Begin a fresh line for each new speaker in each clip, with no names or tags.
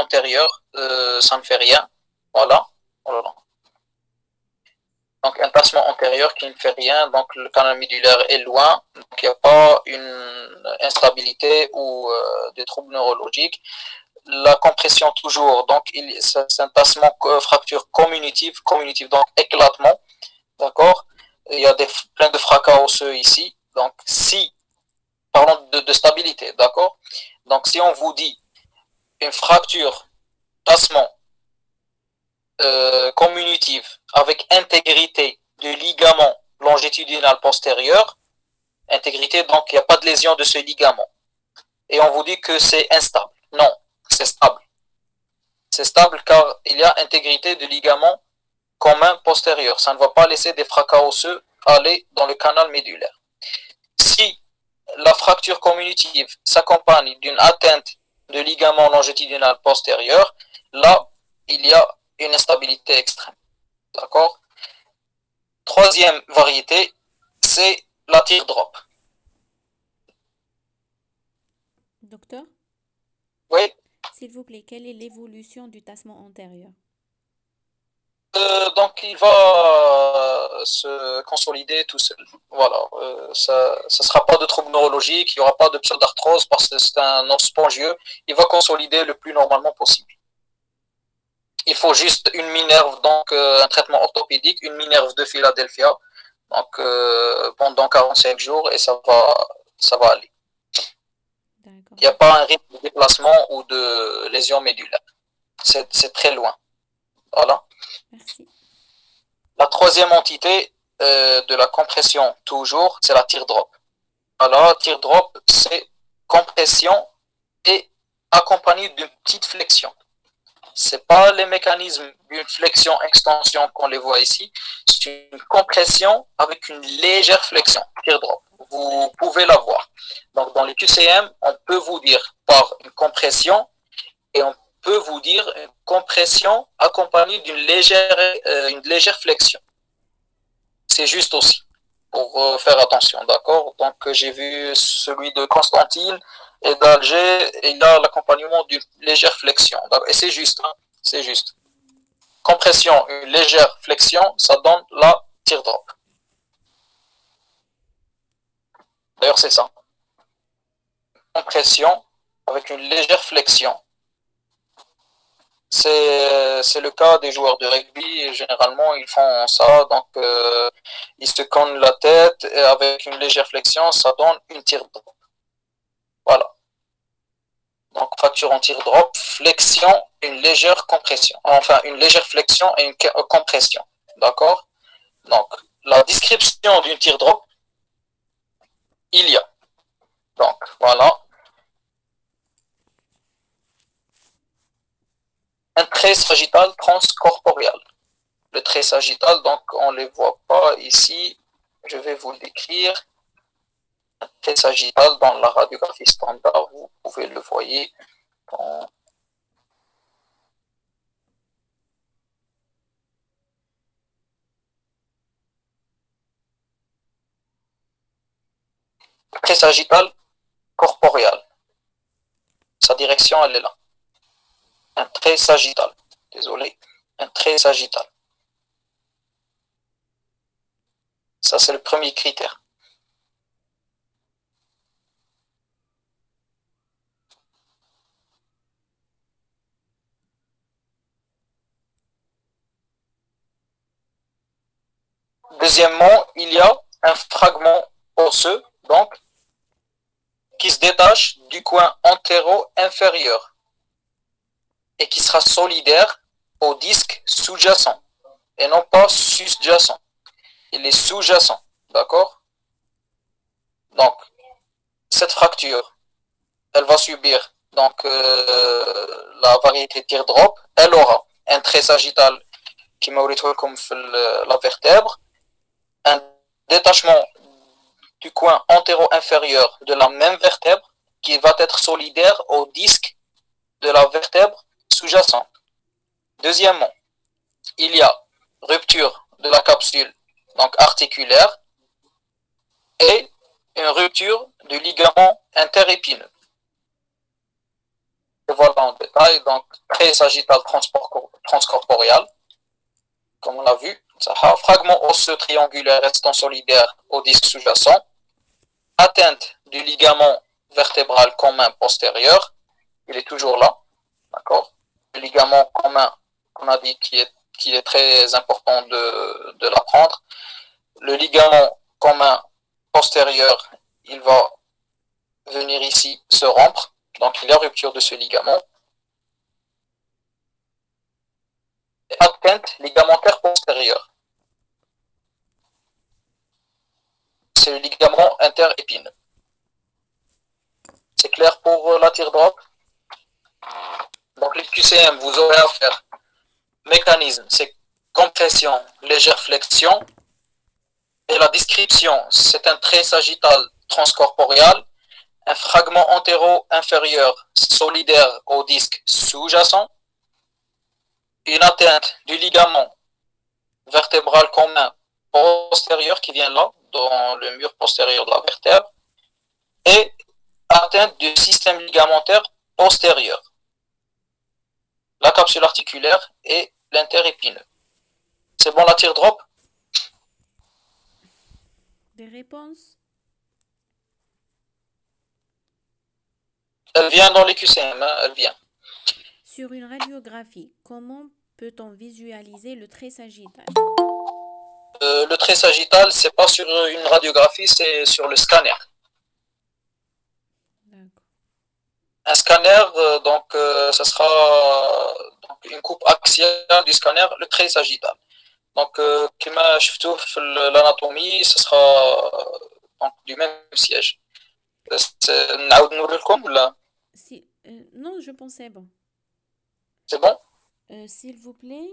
antérieur, ça ne fait rien. Voilà. Oh là là. Donc un tassement antérieur qui ne fait rien, donc le canal médulaire est loin, donc il n'y a pas une instabilité ou des troubles neurologiques. La compression toujours, donc c'est un tassement fracture communitive, donc éclatement, d'accord. Il y a plein de fracas osseux ici, donc si, parlons de stabilité, d'accord. Donc si on vous dit une fracture, tassement communitive avec intégrité de ligament longitudinal postérieur, intégrité, donc il n'y a pas de lésion de ce ligament. Et on vous dit que c'est instable. Non, c'est stable. C'est stable car il y a intégrité de ligament commun postérieur. Ça ne va pas laisser des fracas osseux aller dans le canal médulaire. Si la fracture communitive s'accompagne d'une atteinte de ligament longitudinal postérieur, là, il y a une instabilité extrême. D'accord? Troisième variété, c'est la teardrop.
Docteur,
Oui.
s'il vous plaît, quelle est l'évolution du tassement antérieur?
Donc il va se consolider tout seul. Voilà, ça ne sera pas de troubles neurologiques, il n'y aura pas de pseudarthrose parce que c'est un os spongieux. Il va consolider le plus normalement possible. Il faut juste une minerve, donc un traitement orthopédique, une minerve de Philadelphia, donc pendant 45 jours et ça va aller.
D'accord.
Il n'y a pas un rythme de déplacement ou de lésion médulaire. C'est très loin. Voilà.
Merci.
La troisième entité de la compression, toujours, c'est la teardrop. Alors, teardrop, c'est compression et accompagné d'une petite flexion. Ce n'est pas les mécanismes d'une flexion-extension qu'on les voit ici, c'est une compression avec une légère flexion, teardrop. Vous pouvez la voir. Donc, dans les QCM, on peut vous dire par une compression et on peut vous dire une compression accompagnée d'une légère flexion. C'est juste aussi, pour faire attention, d'accord. Donc j'ai vu celui de Constantine et d'Alger, et il a l'accompagnement d'une légère flexion. Et c'est juste, hein, c'est juste. Compression, une légère flexion, ça donne la teardrop. D'ailleurs c'est ça. Compression avec une légère flexion. C'est le cas des joueurs de rugby et généralement ils font ça, donc ils se cognent la tête et avec une légère flexion ça donne une teardrop. Voilà. Donc fracture en teardrop, flexion, une légère compression. Enfin une légère flexion et une compression. D'accord? Donc la description d'une teardrop, il y a. Donc voilà. Un trait sagittal transcorporeal. Le trait sagittal, donc on ne les voit pas ici. Je vais vous le décrire. Un trait sagittal dans la radiographie standard, vous pouvez le voir. Dans... Le trait sagittal corporeal. Sa direction, elle est là. Un trait sagittal. Désolé. Un trait sagittal. Ça, c'est le premier critère. Deuxièmement, il y a un fragment osseux, donc, qui se détache du coin antéro-inférieur et qui sera solidaire au disque sous-jacent et non pas sus-jacent. Il est sous-jacent, d'accord? Donc, cette fracture, elle va subir donc la variété teardrop. Elle aura un trait sagittal qui m'aurait comme la vertèbre, un détachement du coin antéro-inférieur de la même vertèbre qui va être solidaire au disque de la vertèbre sous-jacente. Deuxièmement, il y a rupture de la capsule donc articulaire et une rupture du ligament interépineux. Et voilà en détail. Donc, très sagittal transcorporeal, comme on l'a vu. Fragment osseux triangulaire restant solidaire au disque sous-jacent. Atteinte du ligament vertébral commun postérieur. Il est toujours là. D'accord? Le ligament commun, on a dit qu'il est très important de l'apprendre. Le ligament commun postérieur, il va venir ici se rompre. Donc, il y a rupture de ce ligament. Et atteinte ligamentaire postérieure. C'est le ligament interépineux. C'est clair pour la teardrop? Donc, les QCM, vous aurez à faire. Mécanisme, c'est compression, légère flexion. Et la description, c'est un trait sagittal transcorporeal, un fragment antéro-inférieur solidaire au disque sous-jacent, une atteinte du ligament vertébral commun postérieur qui vient là, dans le mur postérieur de la vertèbre, et atteinte du système ligamentaire postérieur, la capsule articulaire et l'interépineux. C'est bon la teardrop?
Des réponses?
Elle vient dans les QCM, hein, elle vient.
Sur une radiographie, comment peut-on visualiser le trait sagittal?
Le trait sagittal, c'est pas sur une radiographie, c'est sur le scanner. Un scanner, ça sera une coupe axiale du scanner, le trait sagittal. Donc, comme je l'anatomie, ce sera donc, du même siège.
Non, je pensais bon.
C'est bon?
S'il vous plaît,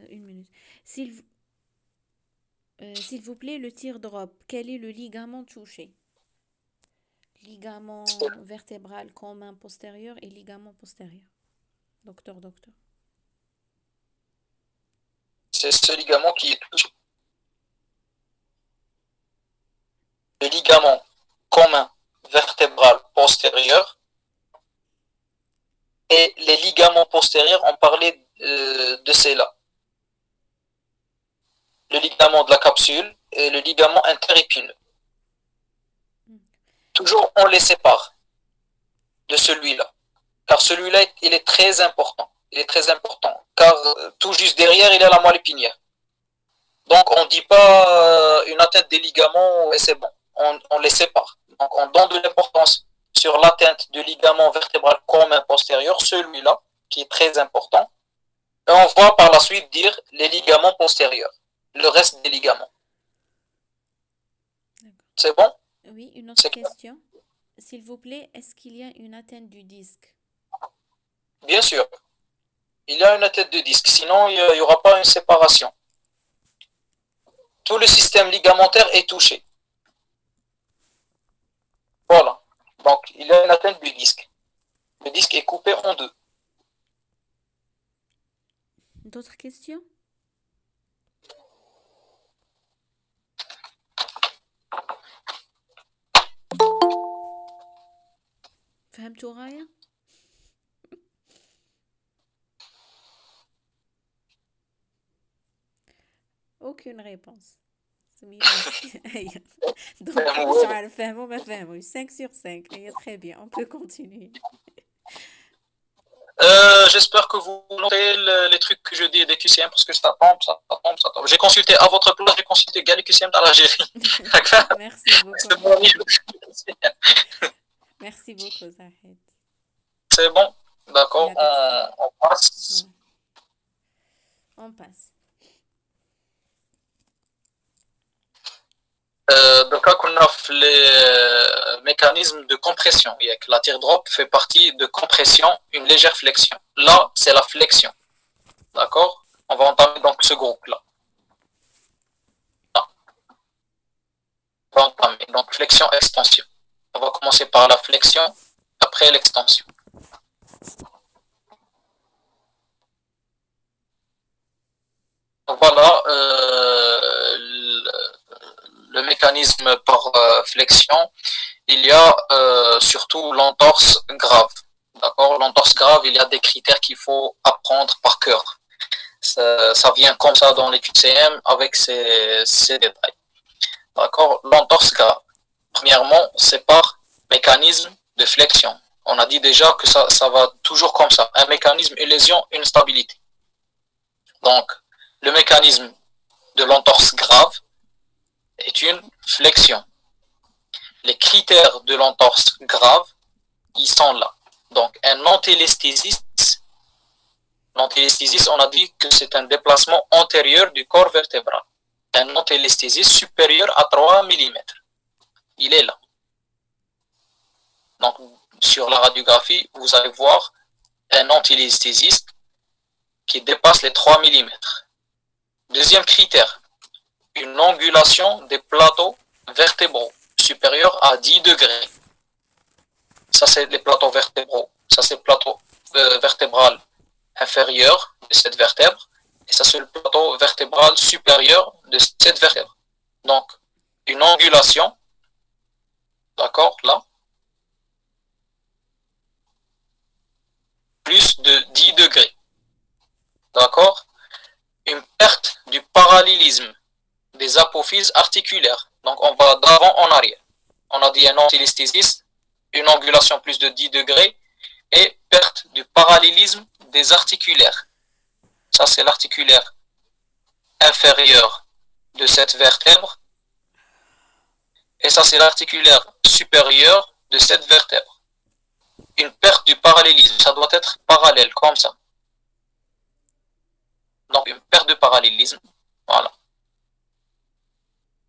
une minute. S'il vous plaît, le teardrop, quel est le ligament touché? Ligament vertébral commun postérieur et ligament postérieur. Docteur.
C'est ce ligament qui est touché. Le ligament commun vertébral postérieur et les ligaments postérieurs, on parlait de ceux-là. Le ligament de la capsule et le ligament interépineux. Toujours, on les sépare de celui-là. Car celui-là, il est très important. Il est très important. Car tout juste derrière, il y a la moelle épinière. Donc, on ne dit pas une atteinte des ligaments et c'est bon. On les sépare. Donc, on donne de l'importance sur l'atteinte du ligament vertébral commun postérieur, celui-là, qui est très important. Et on va par la suite dire les ligaments postérieurs. Le reste des ligaments. C'est bon?
Oui, une autre question. S'il vous plaît, est-ce qu'il y a une atteinte du disque?
Bien sûr. Il y a une atteinte de disque. Sinon, il n'y aura pas une séparation. Tout le système ligamentaire est touché. Voilà. Donc, il y a une atteinte du disque. Le disque est coupé en deux.
D'autres questions? فهمتوا غاية؟ aucune réponse. Donc, مش عارف فهموا ما فهموش. 5 sur 5. Et très bien, on peut continuer.
J'espère que vous notez les trucs que je dis des QCM parce que ça tombe. J'ai consulté à votre place, j'ai consulté Gali QCM dans l'Algérie.
Merci beaucoup. Merci beaucoup, Zahid.
C'est bon? D'accord, on passe.
On passe.
Donc, on a les mécanismes de compression. La teardrop fait partie de compression, une légère flexion. Là, c'est la flexion. D'accord? On va entamer donc ce groupe-là. On va entamer donc flexion-extension. On va commencer par la flexion, après l'extension. Donc voilà le mécanisme par flexion. Il y a surtout l'entorse grave. D'accord? L'entorse grave, il y a des critères qu'il faut apprendre par cœur. Ça vient comme ça dans les QCM avec ces détails. D'accord? L'entorse grave. Premièrement, c'est par mécanisme de flexion. On a dit déjà que ça va toujours comme ça. Un mécanisme, une lésion, une stabilité. Donc, le mécanisme de l'entorse grave est une flexion. Les critères de l'entorse grave, ils sont là. Donc, un antélestésiste, l'antélestésiste, on a dit que c'est un déplacement antérieur du corps vertébral. Un antélestésiste supérieur à 3 mm. Il est là. Donc, sur la radiographie, vous allez voir un antélestésiste qui dépasse les 3 mm. Deuxième critère, une angulation des plateaux vertébraux supérieurs à 10 degrés. Ça, c'est les plateaux vertébraux. Ça, c'est le plateau vertébral inférieur de cette vertèbre. Et ça, c'est le plateau vertébral supérieur de cette vertèbre. Donc, une angulation, d'accord, là, plus de 10 degrés. D'accord? Une perte du parallélisme des apophyses articulaires. Donc, on va d'avant en arrière. On a dit un antélestésiste, une angulation plus de 10 degrés et perte du parallélisme des articulaires. Ça, c'est l'articulaire inférieur de cette vertèbre. Et ça, c'est l'articulaire supérieur de cette vertèbre. Une perte du parallélisme, ça doit être parallèle, comme ça. Donc, une perte de parallélisme, voilà.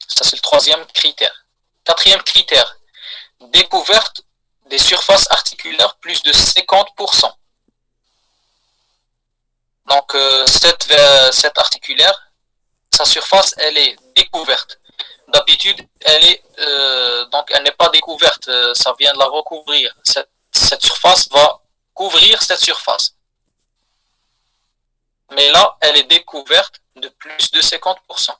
Ça, c'est le troisième critère. Quatrième critère, découverte des surfaces articulaires plus de 50%. Donc, cette articulaire, sa surface, elle est découverte. D'habitude, donc elle n'est pas découverte, ça vient de la recouvrir. Cette surface va couvrir cette surface. Mais là, elle est découverte de plus de 50%.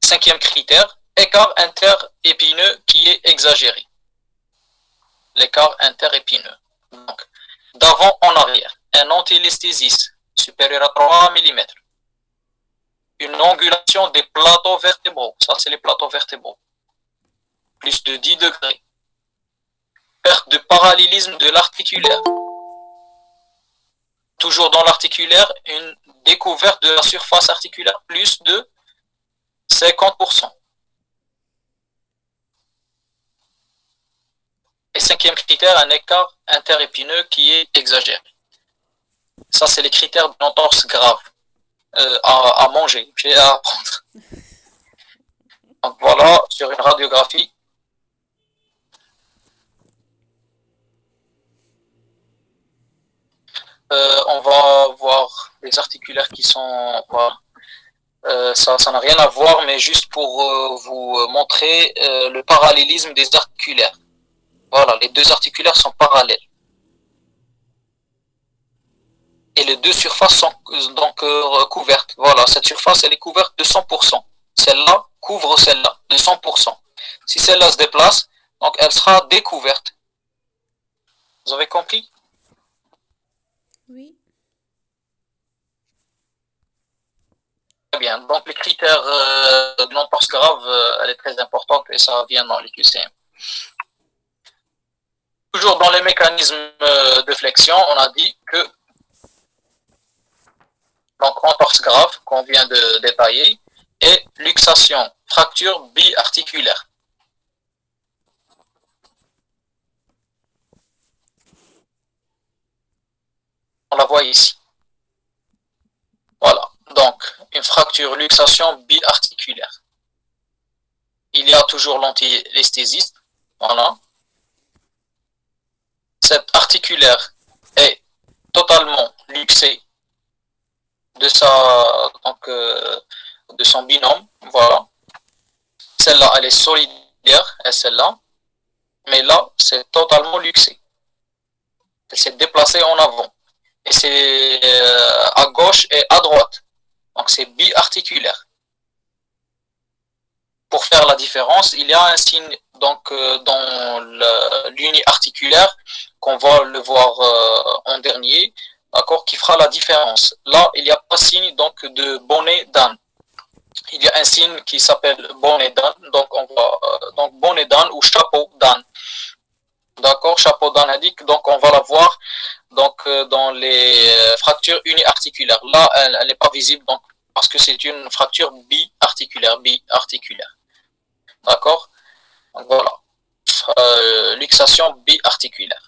Cinquième critère, écart interépineux qui est exagéré. L'écart interépineux. Donc, d'avant en arrière, un antélestésiste supérieur à 3 mm. Une angulation des plateaux vertébraux. Ça, c'est les plateaux vertébraux. Plus de 10 degrés. Perte de parallélisme de l'articulaire. Toujours dans l'articulaire, une découverte de la surface articulaire plus de 50%. Et cinquième critère, un écart interépineux qui est exagéré. Ça, c'est les critères de l'entorse grave à manger, à apprendre. Donc voilà, sur une radiographie. On va voir les articulaires qui sont... Voilà. Ça n'a rien à voir, mais juste pour vous montrer le parallélisme des articulaires. Voilà, les deux articulaires sont parallèles. Et les deux surfaces sont donc couvertes. Voilà, cette surface, elle est couverte de 100%. Celle-là couvre celle-là de 100%. Si celle-là se déplace, donc elle sera découverte. Vous avez compris?
Oui.
Très bien. Donc les critères de l'entorse grave, elle est très importante et ça vient dans les QCM. Toujours dans les mécanismes de flexion, on a dit que donc entorse grave qu'on vient de détailler et luxation, fracture biarticulaire. On la voit ici. Voilà. Donc, une fracture luxation biarticulaire. Il y a toujours l'antélesthésiste. Voilà. Cette articulaire est totalement luxée de son binôme. Voilà. Celle-là, elle est solidaire, et celle-là. Mais là, c'est totalement luxé. Elle s'est déplacée en avant. Et c'est à gauche et à droite. Donc c'est biarticulaire. pour faire la différence, il y a un signe donc dans l'uni articulaire qu'on va le voir en dernier, d'accord, qui fera la différence. Là, il n'y a pas signe donc de bonnet d'âne. Il y a un signe qui s'appelle bonnet d'âne, donc on va donc bonnet d'âne ou chapeau d'âne. D'accord, chapeau d'âne indique, donc on va la voir donc dans les fractures uniarticulaires. Là, elle n'est pas visible donc parce que c'est une fracture biarticulaire, D'accord? Donc voilà. Luxation biarticulaire.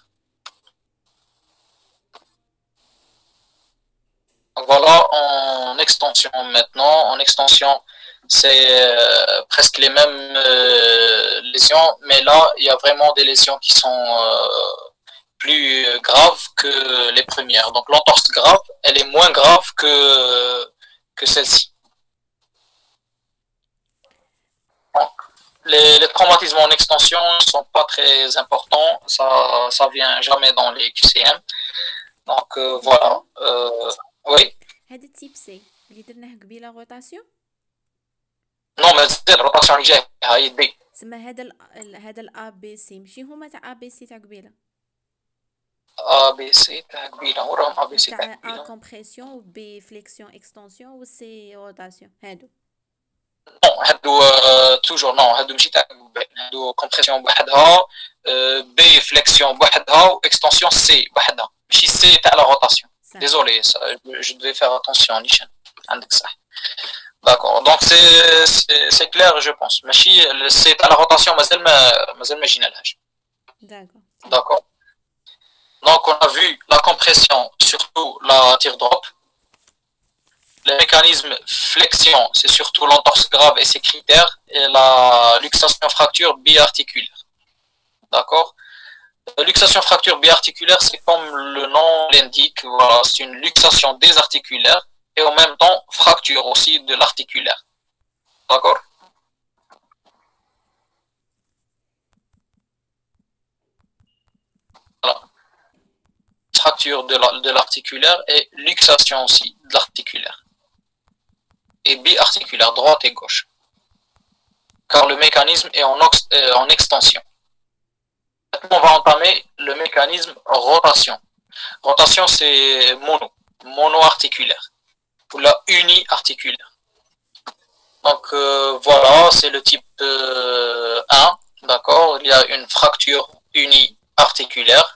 Donc voilà, en extension maintenant. En extension, c'est presque les mêmes lésions, mais là, il y a vraiment des lésions qui sont plus graves que les premières. Donc l'entorse grave, elle est moins grave que celle-ci. Les traumatismes en extension ne sont pas très importants, ça vient jamais dans les QCM. Donc voilà. Oui.
هذا التيب سي اللي درناه قبيله روتاسيون
Non, mais c'est la rotation اللي جايه هاي دي.
تسمى هذا الA B C ماشي هما تاع A B C تاع قبيله.
A B C تاع قبيله وراهم A B C تاع
A
قبيله.
compression و B flexion extension و C rotation هادو.
Non, هادو توجور نو هادو ماشي تاع قبيله، هادو كومبريسيون بوحدها، B فليكسيون بوحدها و اكستنسيون C بوحدها، ماشي C تاع لا روتاسيون. Désolé, ça, je devais faire attention, Nishan. D'accord, donc c'est clair, je pense. Mais si c'est à la rotation,
D'accord.
D'accord. Donc on a vu la compression, surtout la teardrop. Les mécanismes flexion, c'est surtout l'entorse grave et ses critères, et la luxation fracture biarticulaire. D'accord. Luxation fracture biarticulaire, c'est comme le nom l'indique, voilà, c'est une luxation désarticulaire et en même temps fracture aussi de l'articulaire. D'accord? Voilà. Fracture de l'articulaire et luxation aussi de l'articulaire. Et biarticulaire, droite et gauche. Car le mécanisme est en extension. Maintenant, on va entamer le mécanisme rotation. Rotation, c'est monoarticulaire, ou la uniarticulaire. Donc voilà, c'est le type 1, d'accord. Il y a une fracture uniarticulaire,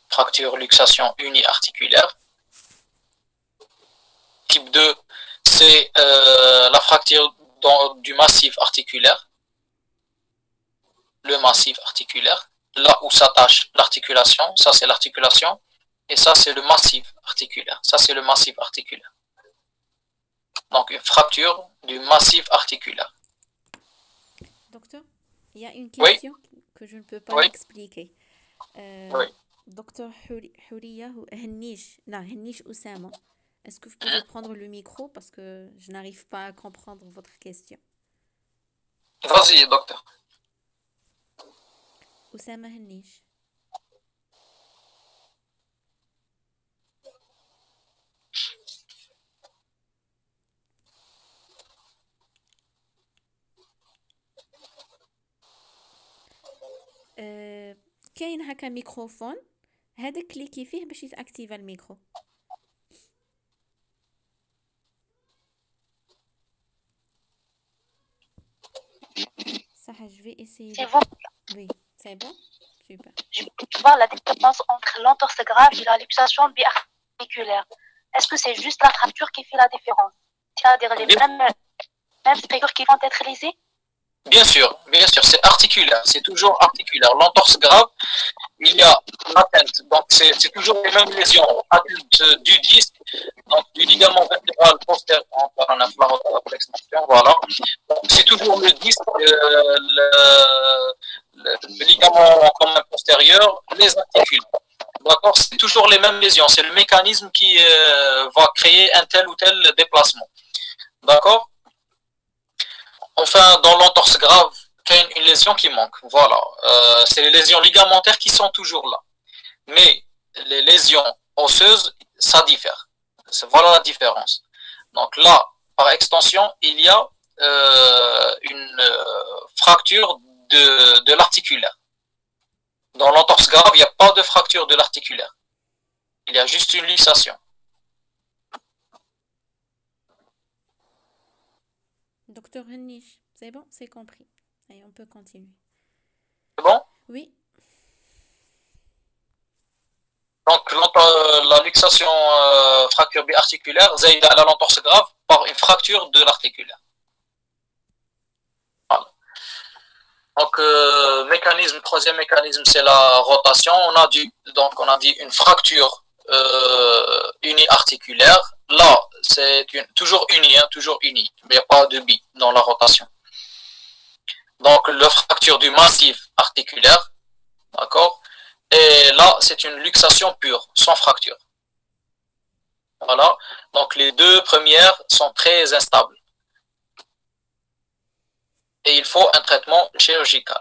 fracture luxation uniarticulaire. Type 2, c'est la fracture du massif articulaire. Le massif articulaire, là où s'attache l'articulation, ça c'est l'articulation, et ça c'est le massif articulaire, ça c'est le massif articulaire. Donc une fracture du massif articulaire.
Docteur, il y a une question que je ne peux pas expliquer.
Oui.
Docteur Houria ou Hennish Oussama, est-ce que vous pouvez prendre le micro parce que je n'arrive pas à comprendre votre question.
Vas-y, docteur.
أسامة هنيش. كاين هكا ميكروفون، هذا كليكي فيه باش يتاكتيفا الميكرو. صح je vais essayer.
C'est bon.
Oui, c'est bon. Super.
Je peux voir la différence entre l'entorse grave et la luxation biarticulaire. Est-ce que c'est juste la fracture qui fait la différence? C'est-à-dire les mêmes figures qui vont être lésées?
Bien sûr, c'est articulaire, c'est toujours articulaire. L'entorse grave, il y a l'atteinte, donc c'est toujours les mêmes lésions. Atteinte du disque, donc du ligament vertébral postérieur, voilà. C'est toujours le disque, le ligament commun postérieur, les articules. D'accord, c'est toujours les mêmes lésions. C'est le mécanisme qui va créer un tel ou tel déplacement. D'accord. Enfin, dans l'entorse grave, il y a une lésion qui manque. Voilà, c'est les lésions ligamentaires qui sont toujours là. Mais les lésions osseuses, ça diffère. Voilà la différence. Donc là, par extension, il y a une fracture de l'articulaire. Dans l'entorse grave, il n'y a pas de fracture de l'articulaire. Il y a juste une luxation.
Docteur Hennish, c'est bon, c'est compris. Allez, on peut continuer.
C'est bon?
Oui,
Donc, la luxation fracture biarticulaire, zaïda à l'entorse grave par une fracture de l'articulaire. Voilà. Donc, troisième mécanisme, c'est la rotation. On a dit une fracture uniarticulaire. Là, c'est toujours unie, toujours unie. Il n'y a pas de bi dans la rotation. Donc, la fracture du massif articulaire, d'accord? Et là, c'est une luxation pure, sans fracture. Voilà. Donc, les deux premières sont très instables. Et il faut un traitement chirurgical.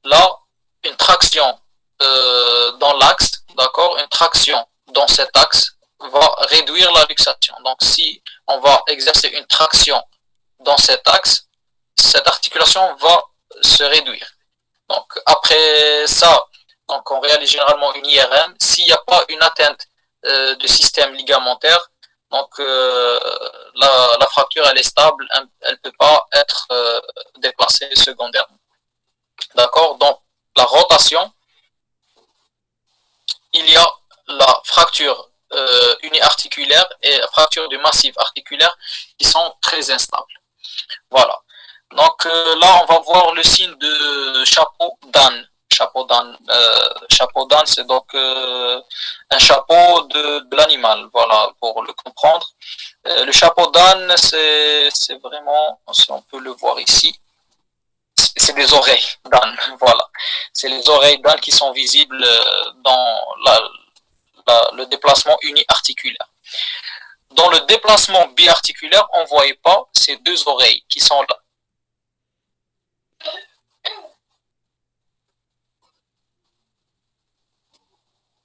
Là, une traction dans l'axe, d'accord, une traction dans cet axe va réduire la luxation. Donc, si on va exercer une traction dans cet axe, cette articulation va se réduire. Donc, après ça, donc on réalise généralement une IRM. S'il n'y a pas une atteinte de système ligamentaire, donc la fracture elle est stable, elle ne peut pas être déplacée secondairement. D'accord? Donc la rotation, il y a la fracture uniarticulaire et la fracture du massif articulaire qui sont très instables. Voilà. Donc là, on va voir le signe de chapeau d'âne. Chapeau d'âne, c'est donc un chapeau de l'animal, voilà, pour le comprendre. Le chapeau d'âne, c'est vraiment, si on peut le voir ici, c'est des oreilles d'âne, voilà. C'est les oreilles d'âne qui sont visibles dans le déplacement uniarticulaire. Dans le déplacement biarticulaire, on ne voyait pas ces deux oreilles qui sont là.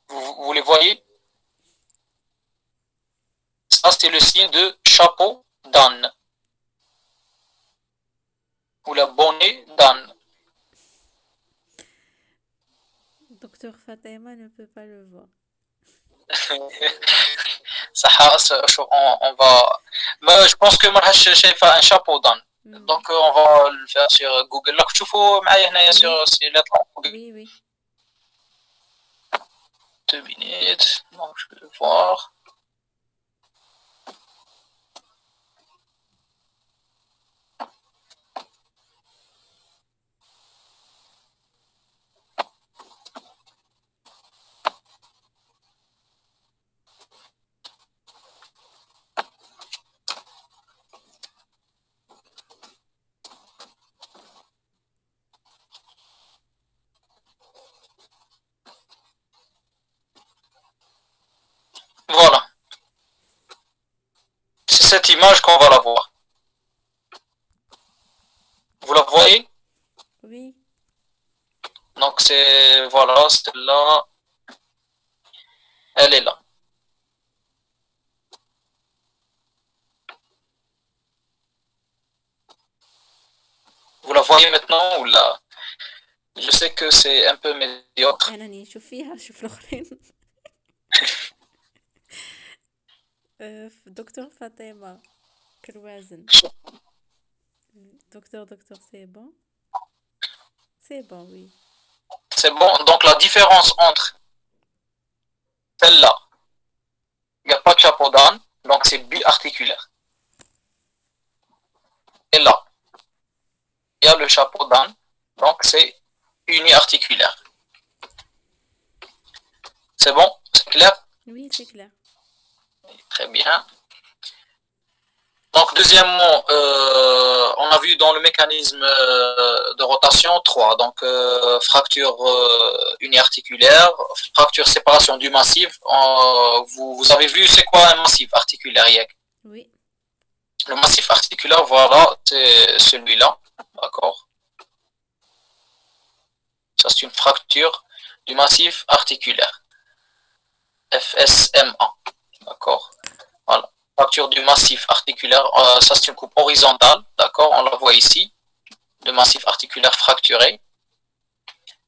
Vous les voyez? Ça, c'est le signe de chapeau d'âne. Ou la bonnet d'âne.
docteur Fatima ne peut pas le voir.
On va. Mais je pense que moi, je fais un chapeau d'âne. Donc, on va le faire sur Google. Là, tu vois, sur
Oui, oui.
2 minutes. Donc, je vais le voir. Voilà. C'est cette image qu'on va la voir. Vous la voyez?
Oui.
Donc, c'est. Voilà, celle-là. Elle est là. Vous la voyez maintenant ou là? Je sais que c'est un peu médiocre.
أنا شوفيها شوف الآخرين. دكتور فاطمة كروازن. Docteur, c'est bon? C'est bon, oui.
C'est bon. Donc, la différence entre celle-là, il n'y a pas de chapeau d'âne, donc c'est biarticulaire. Et là, il y a le chapeau d'âne, donc c'est uniarticulaire. C'est bon? C'est clair?
Oui, c'est clair.
Très bien. Donc, deuxièmement, on a vu dans le mécanisme de rotation 3, donc fracture uniarticulaire, fracture séparation du massif. Vous avez vu c'est quoi un massif articulaire, Yek?
Oui.
Le massif articulaire, voilà, c'est celui-là, d'accord? Ça, c'est une fracture du massif articulaire. FSMA, d'accord? Voilà. fracture du massif articulaire, ça c'est une coupe horizontale, d'accord, on la voit ici, le massif articulaire fracturé.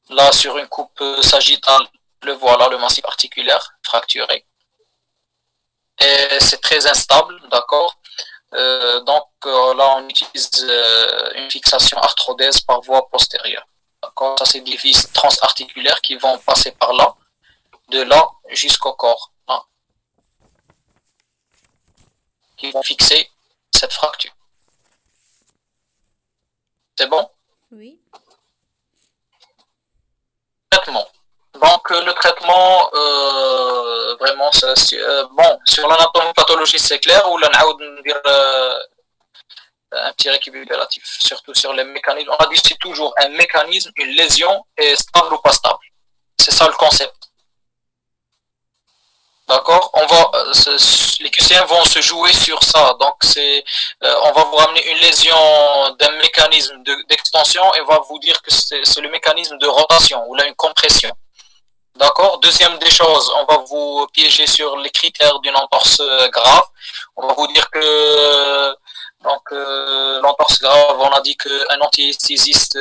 Là, sur une coupe sagittale, le voilà, le massif articulaire fracturé. Et c'est très instable, d'accord. Donc là, on utilise une fixation arthrodèse par voie postérieure. D'accord, ça c'est des vis transarticulaires qui vont passer par là, de là jusqu'au corps, là, qui vont fixer cette fracture. C'est bon?
Oui.
Traitement. Donc le traitement, vraiment, bon, sur l'anatomie pathologie c'est clair, ou là, un petit récapitulatif, surtout sur les mécanismes. On a dit c'est toujours un mécanisme, une lésion est stable ou pas stable. C'est ça le concept. D'accord, les QCM vont se jouer sur ça. Donc on va vous ramener une lésion d'un mécanisme d'extension et on va vous dire que c'est le mécanisme de rotation ou là une compression. D'accord. Deuxième des choses, on va vous piéger sur les critères d'une entorse grave. On va vous dire que l'entorse grave, on a dit qu'un antiesthésiste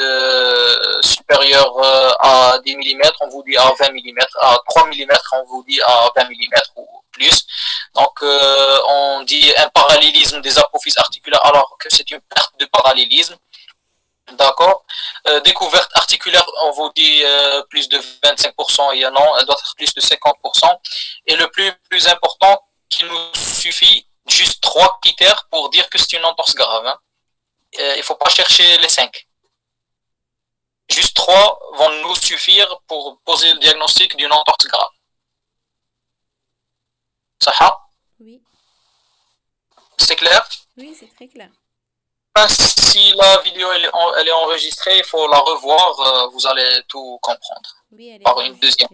supérieur à 10 mm, on vous dit à 20 mm, à 3 mm, on vous dit à 20 mm ou plus. Donc, on dit un parallélisme des apophyses articulaires alors que c'est une perte de parallélisme. D'accord. Découverte articulaire, on vous dit plus de 25%, et non, elle doit être plus de 50%. Et le plus important, qu'il nous suffit juste 3 critères pour dire que c'est une entorse grave. Hein. Il ne faut pas chercher les 5. Juste 3 vont nous suffire pour poser le diagnostic d'une entorse grave. Ça?
Oui.
C'est clair?
Oui, c'est très clair.
Si la vidéo elle est enregistrée, il faut la revoir, vous allez tout comprendre.
Oui, elle est
par une deuxième.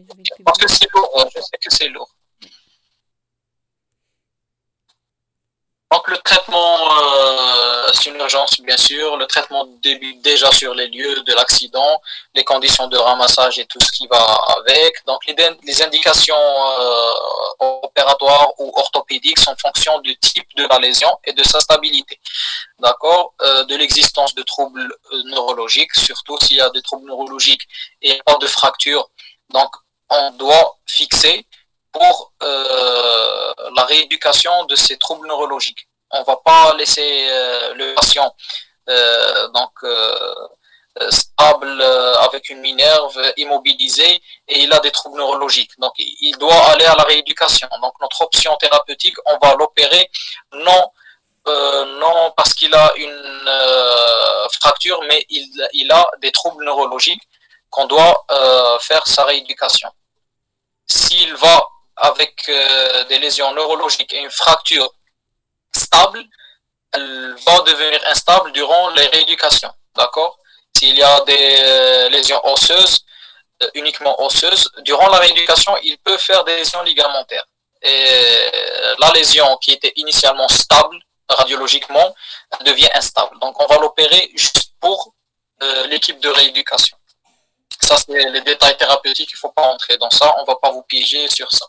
Parce que c'est lourd, je sais que c'est lourd. Donc le traitement, c'est une urgence bien sûr, le traitement débute déjà sur les lieux de l'accident, les conditions de ramassage et tout ce qui va avec. Donc les indications opératoires ou orthopédiques sont en fonction du type de la lésion et de sa stabilité. D'accord, de l'existence de troubles neurologiques, surtout s'il y a des troubles neurologiques et pas de fracture. Donc on doit fixer pour la rééducation de ces troubles neurologiques. On ne va pas laisser le patient stable avec une minerve immobilisée et il a des troubles neurologiques. Donc il doit aller à la rééducation. Donc notre option thérapeutique, on va l'opérer non parce qu'il a une fracture, mais il a des troubles neurologiques qu'on doit faire sa rééducation. S'il va avec des lésions neurologiques et une fracture stable, elle va devenir instable durant les rééducations. D'accord? S'il y a des lésions osseuses, uniquement osseuses, durant la rééducation, il peut faire des lésions ligamentaires. Et la lésion qui était initialement stable, radiologiquement, devient instable. Donc, on va l'opérer juste pour l'équipe de rééducation. Ça, c'est les détails thérapeutiques, il ne faut pas entrer dans ça, on ne va pas vous piéger sur ça.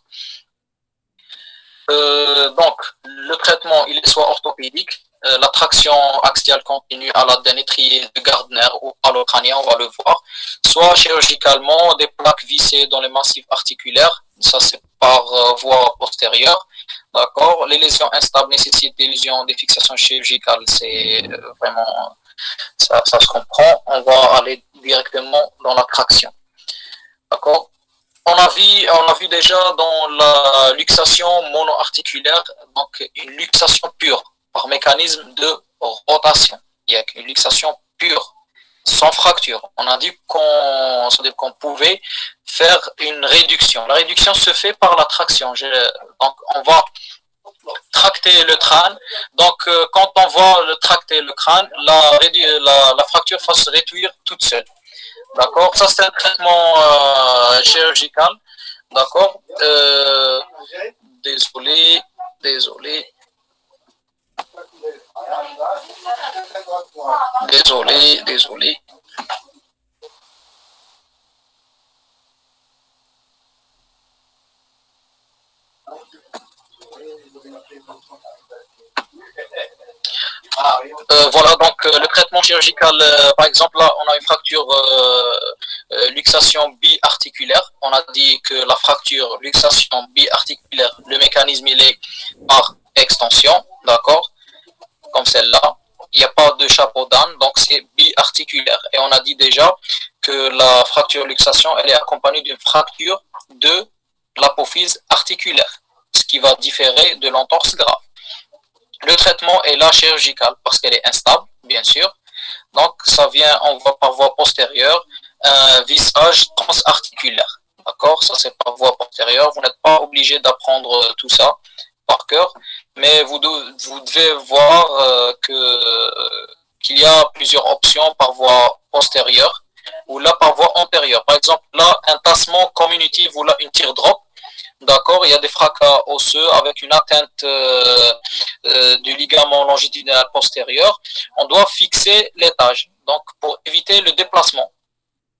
Donc, le traitement, il est soit orthopédique, la traction axiale continue à la d'un étrier de Gardner ou allocranien, on va le voir, soit chirurgicalement, des plaques vissées dans les massifs articulaires, ça c'est par voie postérieure, d'accord. Les lésions instables nécessitent des fixations chirurgicales, c'est vraiment, ça se comprend, on va aller directement dans la traction, d'accord. On a vu déjà dans la luxation monoarticulaire, donc une luxation pure par mécanisme de rotation. Il y a une luxation pure, sans fracture. On a dit qu'on pouvait faire une réduction. La réduction se fait par la traction. Donc on va tracter le crâne. Donc quand on va tracter le crâne, la fracture va se réduire toute seule. D'accord, ça c'est un traitement chirurgical. D'accord, désolé. Voilà, donc le traitement chirurgical, par exemple, là, on a une fracture luxation biarticulaire. On a dit que la fracture luxation biarticulaire, le mécanisme, il est par extension, d'accord, comme celle-là. Il n'y a pas de chapeau d'âne, donc c'est biarticulaire. Et on a dit déjà que la fracture luxation, elle est accompagnée d'une fracture de l'apophyse articulaire, ce qui va différer de l'entorse grave. Le traitement est là chirurgical parce qu'elle est instable, bien sûr. Donc, ça vient, on voit par voie postérieure, un vissage transarticulaire. D'accord? Ça, c'est par voie postérieure. Vous n'êtes pas obligé d'apprendre tout ça par cœur, mais vous devez voir qu'il y a plusieurs options par voie postérieure ou là par voie antérieure. Par exemple, là, un tassement communitif ou là, une teardrop. D'accord, il y a des fracas osseux avec une atteinte du ligament longitudinal postérieur. On doit fixer l'étage, donc pour éviter le déplacement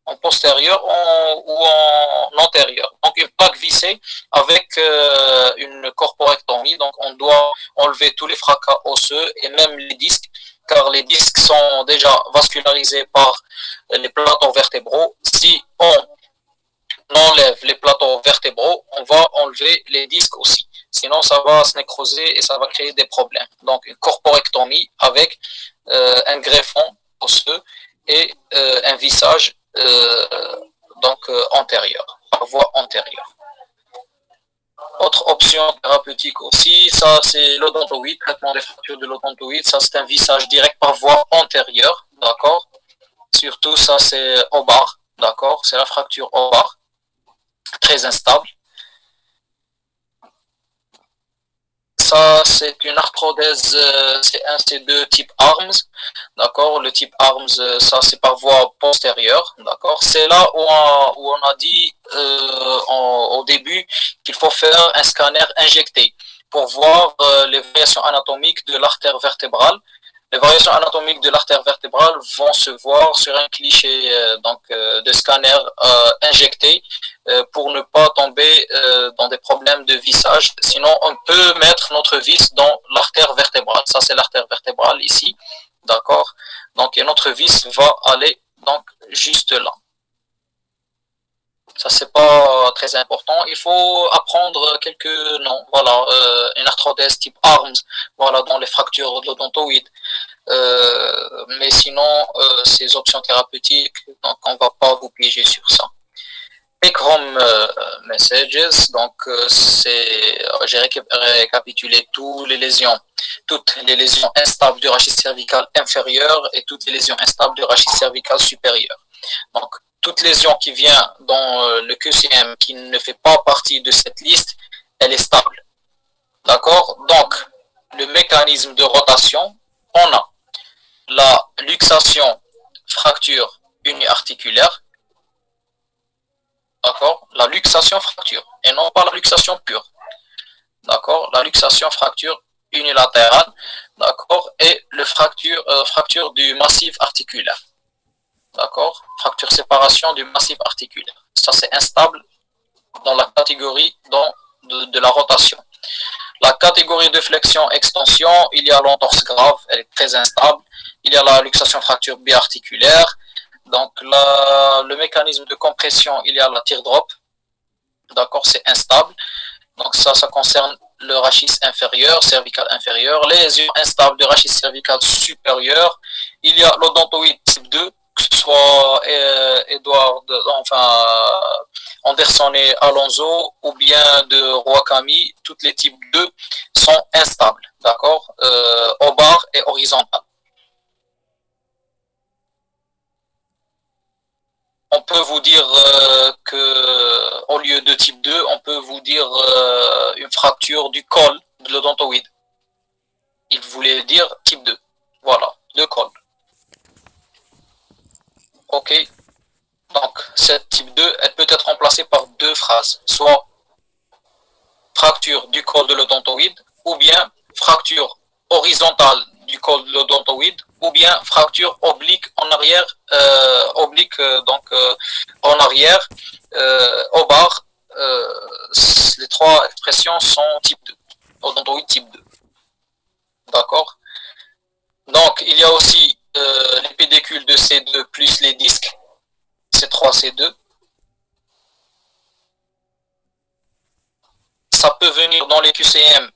en postérieur ou en antérieur. Donc une plaque vissée avec une corporectomie. Donc on doit enlever tous les fracas osseux et même les disques, car les disques sont déjà vascularisés par les plateaux vertébraux. Si on enlève les plateaux vertébraux, on va enlever les disques aussi. Sinon, ça va se nécroser et ça va créer des problèmes. Donc, une corporectomie avec un greffon osseux et un vissage antérieur, par voie antérieure. Autre option thérapeutique aussi, ça c'est l'odontoïde, traitement des fractures de l'odontoïde. Ça c'est un vissage direct par voie antérieure, d'accord. Surtout ça c'est au bar, d'accord. C'est la fracture au bar. Très instable. Ça, c'est une arthrodèse C1-C2 type ARMS. D'accord. Le type ARMS, ça, c'est par voie postérieure. D'accord. C'est là où on a dit au début qu'il faut faire un scanner injecté pour voir les variations anatomiques de l'artère vertébrale. Les variations anatomiques de l'artère vertébrale vont se voir sur un cliché de scanner injecté pour ne pas tomber dans des problèmes de vissage. Sinon, on peut mettre notre vis dans l'artère vertébrale. Ça, c'est l'artère vertébrale ici. D'accord? Donc, et notre vis va aller donc juste là. Ça, c'est pas très important. Il faut apprendre quelques noms. Voilà, une arthrodèse type ARMS, voilà, dans les fractures de l'odontoïde. Mais sinon, ces options thérapeutiques, donc on va pas vous piéger sur ça. Take home messages, donc j'ai récapitulé toutes les lésions instables du rachis cervical inférieur et toutes les lésions instables du rachis cervical supérieur. Donc, toute lésion qui vient dans le QCM qui ne fait pas partie de cette liste, elle est stable. D'accord? Donc, le mécanisme de rotation, on a la luxation fracture uniarticulaire. D'accord? La luxation fracture et non pas la luxation pure. D'accord? La luxation fracture unilatérale. D'accord? Et le fracture du massif articulaire. D'accord? Fracture séparation du massif articulaire. Ça, c'est instable dans la catégorie de la rotation. La catégorie de flexion-extension, il y a l'entorse grave, elle est très instable. Il y a la luxation fracture biarticulaire. Donc, le mécanisme de compression, il y a la teardrop. D'accord? C'est instable. Donc, ça concerne le rachis inférieur, cervical inférieur. Les lésions instables du rachis cervical supérieur, il y a l'odontoïde type 2, que ce soit Anderson et Alonso ou bien de Roakami, toutes les types 2 sont instables, d'accord, au bar et horizontal. On peut vous dire que au lieu de type 2, on peut vous dire une fracture du col de l'odontoïde. Il voulait dire type 2. Voilà, le col. Ok, donc cette type 2, elle peut être remplacée par deux phrases, soit fracture du col de l'odontoïde, ou bien fracture horizontale du col de l'odontoïde, ou bien fracture oblique en arrière, en arrière, au bar. Les trois expressions sont type 2. odontoïde type 2. D'accord? Donc, il y a aussi les pédicules de C2 plus les disques, C3, C2. Ça peut venir dans les QCM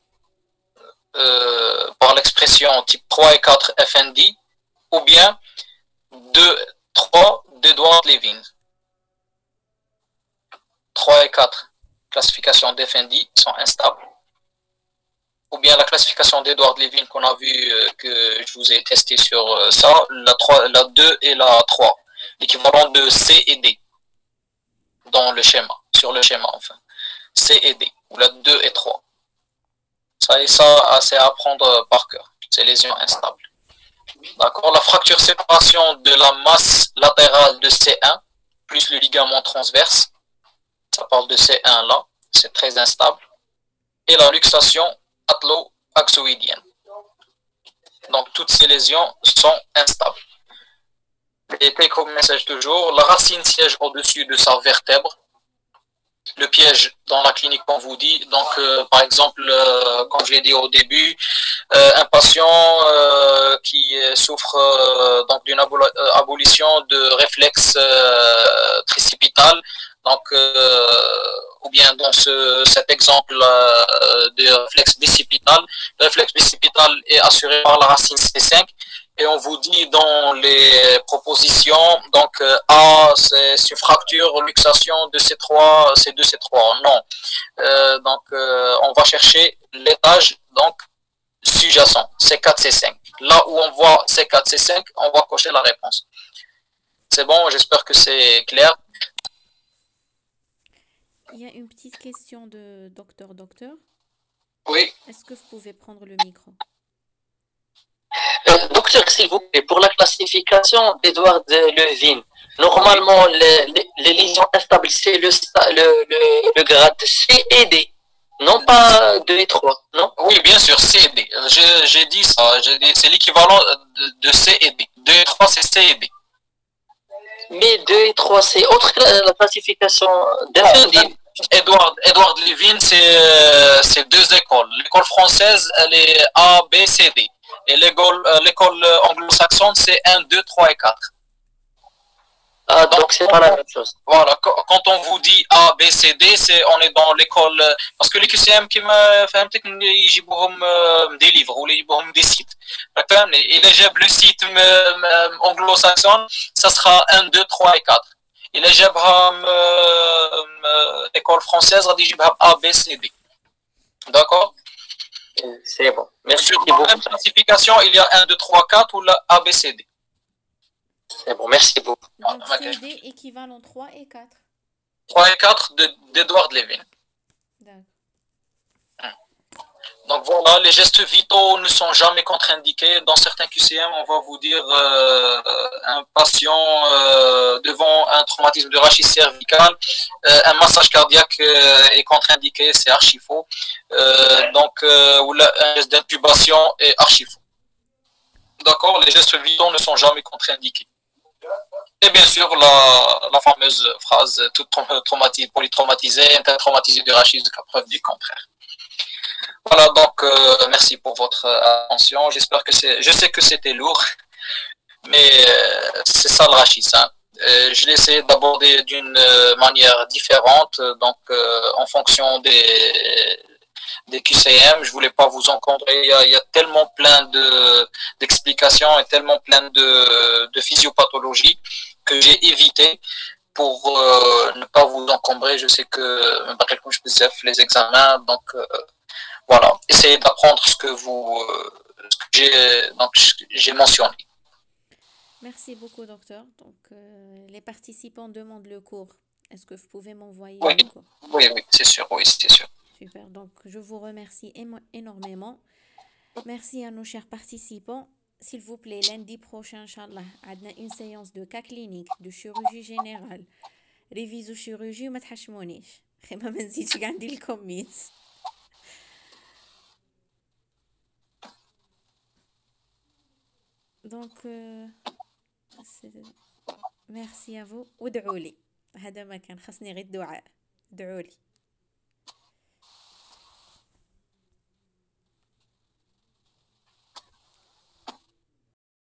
par l'expression type 3 et 4 FND, ou bien 2, 3 d'Edward Levin. 3 et 4 classification d'FND sont instables. Ou bien la classification d'Edward Levin qu'on a vu, que je vous ai testé sur ça, la 2 et la 3, l'équivalent de C et D dans le schéma, sur le schéma enfin. C et D, ou la 2 et 3. Ça, c'est à apprendre par cœur, ces lésions instables. D'accord. La fracture séparation de la masse latérale de C1 plus le ligament transverse, ça parle de C1 là, c'est très instable. Et la luxation atlo-axoïdienne. Donc toutes ces lésions sont instables. Et take-home message toujours, la racine siège au-dessus de sa vertèbre. Le piège dans la clinique, on vous dit, donc par exemple, comme je l'ai dit au début, un patient qui souffre donc d'une abolition de réflexe tricipital, donc ou bien dans cet exemple de réflexe bicipital, le réflexe bicipital est assuré par la racine C5. Et on vous dit dans les propositions, donc A, c'est une fracture, luxation de C3, C2, C3. Non. Donc, on va chercher l'étage donc sous-jacent, C4, C5. Là où on voit C4, C5, on va cocher la réponse. C'est bon, j'espère que c'est clair.
Il y a une petite question de docteur.
Oui.
Est-ce que vous pouvez prendre le micro?
Docteur, s'il vous plaît, pour la classification d'Edward Levin, normalement, les lésions instables, c'est le grade C et D, non pas 2 et 3, non?
Oui, bien sûr, C et D. J'ai dit ça, c'est l'équivalent de C et D. 2 et 3, c'est C et D.
Mais 2 et 3, c'est autre que la classification d'FND.
Edward Levin, c'est deux écoles. L'école française, elle est A, B, C, D. Et l'école anglo-saxonne, c'est 1, 2, 3 et 4.
Ah, donc c'est pas la même chose.
Voilà, quand on vous dit A, B, C, D, on est dans l'école. Parce que les QCM qui me font des livres ou des sites. Et le site anglo-saxon, ça sera 1, 2, 3 et 4. Et les l'école française, A, B, C, D. D'accord?
C'est bon. Merci
Sur
beaucoup.
la même classification, il y a 1, 2, 3, 4 ou la A, B, C, D.
C'est bon, merci beaucoup.
Donc CD équivalent 3 et 4.
3 et 4 d'Edward Levin.
D'accord.
Donc voilà, les gestes vitaux ne sont jamais contre-indiqués. Dans certains QCM, on va vous dire un patient devant un traumatisme de rachis cervical, un massage cardiaque est contre-indiqué, c'est archi faux. Ou un geste d'intubation est archi faux. D'accord, les gestes vitaux ne sont jamais contre-indiqués. Et bien sûr, la fameuse phrase toute polytraumatisée, intertraumatisée de rachis jusqu'à preuve du contraire. Voilà, donc merci pour votre attention. J'espère que je sais que c'était lourd, mais c'est ça le rachis. Hein. Je l'ai essayé d'aborder d'une manière différente, donc en fonction des QCM. Je voulais pas vous encombrer. Il y a tellement plein d'explications et tellement plein de physiopathologie que j'ai évité pour ne pas vous encombrer. Je sais que les examens, donc voilà, essayez d'apprendre ce que j'ai mentionné.
Merci beaucoup, docteur. Donc, les participants demandent le cours. Est-ce que vous pouvez m'envoyer
Oui,
le cours?
oui, c'est sûr, oui, c'est sûr.
Super. Donc, je vous remercie énormément. Merci à nos chers participants. S'il vous plaît, lundi prochain, Inch'Allah, on a une séance de cas clinique, de chirurgie générale. Révision chirurgie, ما تحشمونيش. ما نزيدش كاع ندير لكم ميت. Donc, merci à vous. ودعوا لي. هذا ما كان خصني غير الدعاء. ادعوا لي.